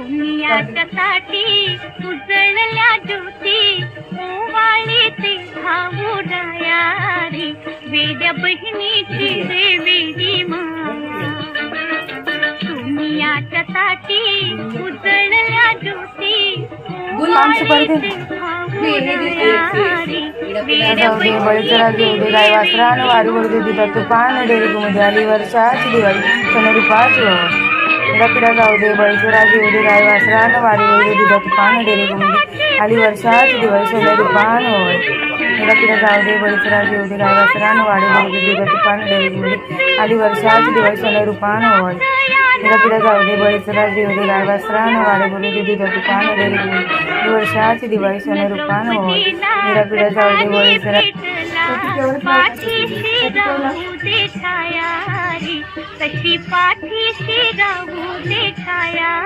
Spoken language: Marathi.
दुनियाच्या साठी उजळल्या ज्योती ओवाळीचे भाऊ रायारी वेड्या बहिणीची रे वेडी माया दुनियाच्या साठी उजळल्या ज्योती ओवाळीचे भाऊ रायारी वेड्या बहिणीची गाय वासरान वारी बरोबर दुधात तुपान डेअरी मध्ये आली वर्षाची दिवाळी सोनेरी पाच पिढा जाऊ दे बळीचराज येऊ दे गाय वासरान वारी बरोबर दुधात तुपान डेअरी मध्ये आली वर्षाची दिवाळी सोनेरी पान होय पिढा जाऊ दे बळीचराज येऊ दे गाय वासरान वारी बरोबर दुधात तुपान डेअरी मध्ये आली वर्षाची दिवाळी सोनेरी पान होय पिढा जाऊ दे बळीचराज येऊ दे गाय वासरान वारी बरोबर दुधात तुपान डेअरी मध्ये वर्षाची दिवाळी सोनेरी पान होय पिढा जाऊ दे बळीचराज पाठीशी राहू दे छाया रे, तशी पाठीशी राहू दे छाया।